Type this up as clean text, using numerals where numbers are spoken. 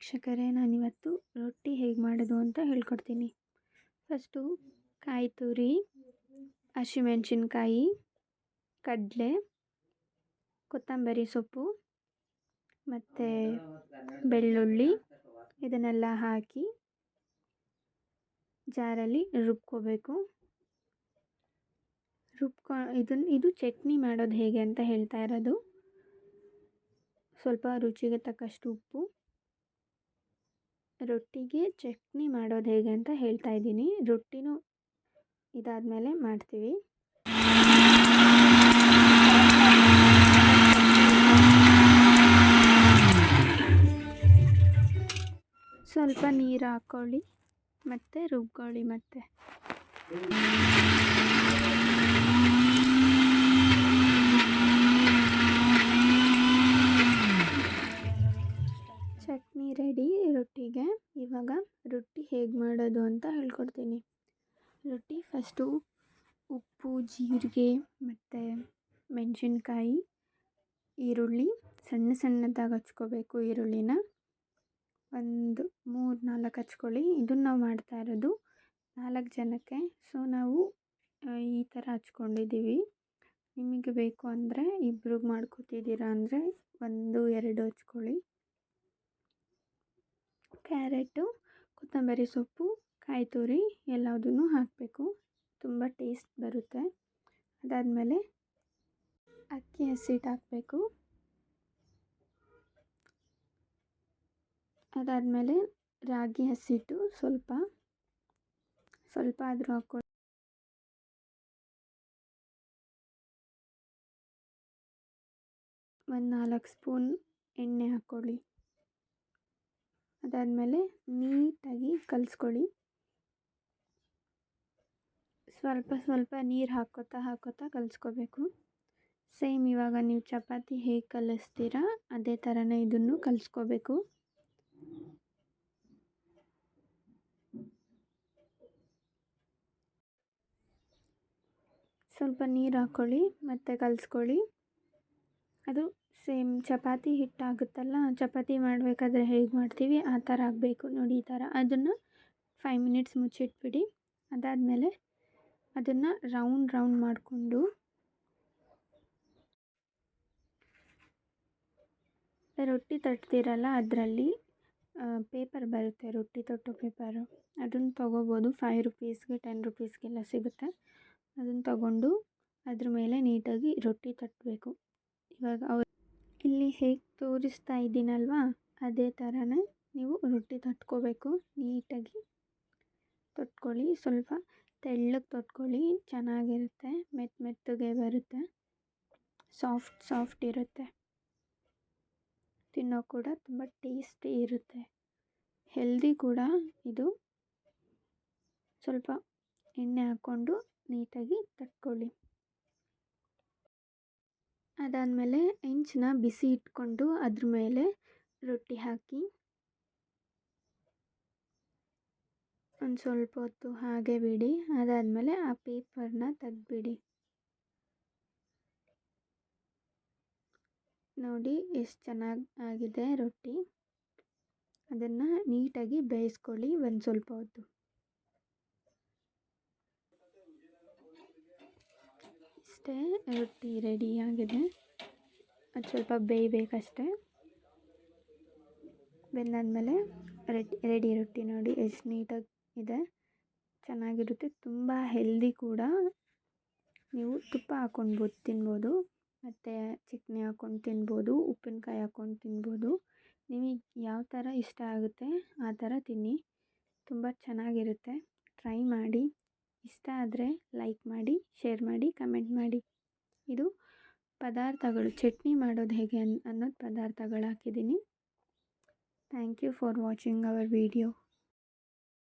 ವೀಕ್ಷಕರೇ, ನಾನಿವತ್ತು ರೊಟ್ಟಿ ಹೇಗೆ ಮಾಡೋದು ಅಂತ ಹೇಳ್ಕೊಡ್ತೀನಿ. ಫಸ್ಟು ಕಾಯಿ ತುರಿ, ಹಸಿಮೆಣಸಿನ್ಕಾಯಿ, ಕಡಲೆ, ಕೊತ್ತಂಬರಿ ಸೊಪ್ಪು ಮತ್ತು ಬೆಳ್ಳುಳ್ಳಿ ಇದನ್ನೆಲ್ಲ ಹಾಕಿ ಜಾರಲ್ಲಿ ರುಬ್ಕೋಬೇಕು. ಇದು ಚಟ್ನಿ ಮಾಡೋದು ಹೇಗೆ ಅಂತ ಹೇಳ್ತಾ ಇರೋದು. ಸ್ವಲ್ಪ ರುಚಿಗೆ ತಕ್ಕಷ್ಟು ಉಪ್ಪು. ರೊಟ್ಟಿಗೆ ಚಟ್ನಿ ಮಾಡೋದು ಹೇಗೆ ಅಂತ ಹೇಳ್ತಾ ಇದ್ದೀನಿ. ರೊಟ್ಟಿನೂ ಇದಾದಮೇಲೆ ಮಾಡ್ತೀವಿ. ಸ್ವಲ್ಪ ನೀರು ಹಾಕ್ಕೊಳ್ಳಿ ಮತ್ತು ರುಬ್ಕೊಳ್ಳಿ. ಮತ್ತು ಚಟ್ನಿ ರೆಡಿ ರೊಟ್ಟಿಗೆ. ಇವಾಗ ರೊಟ್ಟಿ ಹೇಗೆ ಮಾಡೋದು ಅಂತ ಹೇಳ್ಕೊಡ್ತೀನಿ. ರೊಟ್ಟಿ ಫಸ್ಟು ಉಪ್ಪು, ಜೀರಿಗೆ ಮತ್ತು ಮೆಣಸಿನ್ಕಾಯಿ, ಈರುಳ್ಳಿ ಸಣ್ಣದಾಗಿ ಹಚ್ಕೋಬೇಕು. ಈರುಳ್ಳಿನ ಒಂದು 3-4 ಹಚ್ಕೊಳ್ಳಿ. ಇದನ್ನು ನಾವು ಮಾಡ್ತಾ ಇರೋದು 4 ಜನಕ್ಕೆ. ಸೊ ನಾವು ಈ ಥರ ಹಚ್ಕೊಂಡಿದ್ದೀವಿ. ನಿಮಗೆ ಬೇಕು ಅಂದರೆ ಇಬ್ರಿಗೆ ಮಾಡ್ಕೊತಿದ್ದೀರಾ ಅಂದರೆ 1-2 ಹಚ್ಕೊಳ್ಳಿ. ಕ್ಯಾರೆಟು, ಕೊತ್ತಂಬರಿ ಸೊಪ್ಪು, ಕಾಯಿ ತುರಿ ಎಲ್ಲದನ್ನೂ ಹಾಕಬೇಕು. ತುಂಬ ಟೇಸ್ಟ್ ಬರುತ್ತೆ. ಅದಾದಮೇಲೆ ಅಕ್ಕಿ ಹಸಿಟ್ಟು ಹಾಕಬೇಕು. ಅದಾದಮೇಲೆ ರಾಗಿ ಹಸಿಟ್ಟು ಸ್ವಲ್ಪ ಆದರೂ ಹಾಕ್ಕೊಳ್ಳಿ. ಒಂದು 4 ಸ್ಪೂನ್ ಎಣ್ಣೆ ಹಾಕ್ಕೊಳ್ಳಿ. ಅದಾದಮೇಲೆ ನೀಟಾಗಿ ಕಲಿಸ್ಕೊಳ್ಳಿ. ಸ್ವಲ್ಪ ನೀರು ಹಾಕ್ಕೋತಾ ಕಲಿಸ್ಕೋಬೇಕು. ಸೇಮ್ ಇವಾಗ ನೀವು ಚಪಾತಿ ಹೇಗೆ ಕಲಿಸ್ತೀರಾ ಅದೇ ಥರನೇ ಇದನ್ನು ಕಲಿಸ್ಕೋಬೇಕು. ಸ್ವಲ್ಪ ನೀರು ಹಾಕ್ಕೊಳ್ಳಿ ಮತ್ತು ಕಲಿಸ್ಕೊಳ್ಳಿ. ಅದು ಸೇಮ್ ಚಪಾತಿ ಹಿಟ್ಟಾಗುತ್ತಲ್ಲ, ಚಪಾತಿ ಮಾಡಬೇಕಾದ್ರೆ ಹೇಗೆ ಮಾಡ್ತೀವಿ ಆ ಥರ ಆಗಬೇಕು ನೋಡಿ. ಈ ಥರ ಅದನ್ನು 5 ಮಿನಿಟ್ಸ್ ಮುಚ್ಚಿಟ್ಬಿಡಿ. ಅದಾದಮೇಲೆ ಅದನ್ನು ರೌಂಡ್ ಮಾಡಿಕೊಂಡು ರೊಟ್ಟಿ ತಟ್ತೀರಲ್ಲ ಅದರಲ್ಲಿ ಪೇಪರ್ ಬರುತ್ತೆ, ರೊಟ್ಟಿ ತಟ್ಟೋ ಪೇಪರು. ಅದನ್ನು ತೊಗೋಬೋದು. 5 ರುಪೀಸ್ಗೆ 10 ರುಪೀಸ್ಗೆಲ್ಲ ಸಿಗುತ್ತೆ. ಅದನ್ನು ತಗೊಂಡು ಅದ್ರ ಮೇಲೆ ನೀಟಾಗಿ ರೊಟ್ಟಿ ತಟ್ಟಬೇಕು. ಇವಾಗ ಇಲ್ಲಿ ಹೇಗೆ ತೋರಿಸ್ತಾ ಇದ್ದೀನಲ್ವಾ ಅದೇ ಥರನೇ ನೀವು ರೊಟ್ಟಿ ತಟ್ಕೋಬೇಕು. ನೀಟಾಗಿ ತಟ್ಕೊಳ್ಳಿ. ಸ್ವಲ್ಪ ತೆಳ್ಳಗೆ ತಟ್ಕೊಳ್ಳಿ, ಚೆನ್ನಾಗಿರುತ್ತೆ. ಮೆತ್ತಗೆ ಬರುತ್ತೆ, ಸಾಫ್ಟ್ ಇರುತ್ತೆ. ತಿನ್ನೋ ಕೂಡ ತುಂಬ ಟೇಸ್ಟಿ ಇರುತ್ತೆ, ಹೆಲ್ದಿ ಕೂಡ ಇದು. ಸ್ವಲ್ಪ ಎಣ್ಣೆ ಹಾಕ್ಕೊಂಡು ನೀಟಾಗಿ ತಟ್ಕೊಳ್ಳಿ. ಅದಾದಮೇಲೆ ಹೆಂಚನ್ನ ಬಿಸಿ ಇಟ್ಕೊಂಡು ಅದ್ರ ಮೇಲೆ ರೊಟ್ಟಿ ಹಾಕಿ ಒಂದು ಸ್ವಲ್ಪ ಹೊತ್ತು ಹಾಗೆ ಬಿಡಿ. ಅದಾದಮೇಲೆ ಆ ಪೇಪರ್ನ ತೆಗೆದ್ಬಿಡಿ. ನೋಡಿ ಎಷ್ಟು ಚೆನ್ನಾಗಿ ಆಗಿದೆ ರೊಟ್ಟಿ. ಅದನ್ನು ನೀಟಾಗಿ ಬೇಯಿಸ್ಕೊಳ್ಳಿ ಒಂದು ಸ್ವಲ್ಪ ಹೊತ್ತು. ಇಷ್ಟೇ, ರೊಟ್ಟಿ ರೆಡಿಯಾಗಿದೆ. ಅದು ಸ್ವಲ್ಪ ಬೇಯಬೇಕಷ್ಟೆ. ಬೆಂದಾದಮೇಲೆ ರೆಡಿ ರೊಟ್ಟಿ. ನೋಡಿ ಎಷ್ಟು ನೀಟಾಗಿ ಇದೆ, ಚೆನ್ನಾಗಿರುತ್ತೆ. ತುಂಬ ಹೆಲ್ದಿ ಕೂಡ. ನೀವು ತುಪ್ಪ ಹಾಕ್ಕೊಂಡು ತಿನ್ಬೋದು, ಮತ್ತು ಚಟ್ನಿ ಹಾಕ್ಕೊಂಡು ತಿನ್ಬೋದು, ಉಪ್ಪಿನಕಾಯಿ ಹಾಕ್ಕೊಂಡು ತಿನ್ಬೋದು. ನಿಮಗೆ ಯಾವ ಥರ ಇಷ್ಟ ಆಗುತ್ತೆ ಆ ಥರ ತಿನ್ನಿ. ತುಂಬ ಚೆನ್ನಾಗಿರುತ್ತೆ. ಟ್ರೈ ಮಾಡಿ. ಇಷ್ಟ ಆದರೆ ಲೈಕ್ ಮಾಡಿ, ಶೇರ್ ಮಾಡಿ, ಕಮೆಂಟ್ ಮಾಡಿ. ಇದು ಪದಾರ್ಥಗಳು ಚಟ್ನಿ ಮಾಡೋದು ಹೇಗೆ ಅನ್ನೋದು ಪದಾರ್ಥಗಳು ಹಾಕಿದ್ದೀನಿ. Thank you for watching our video.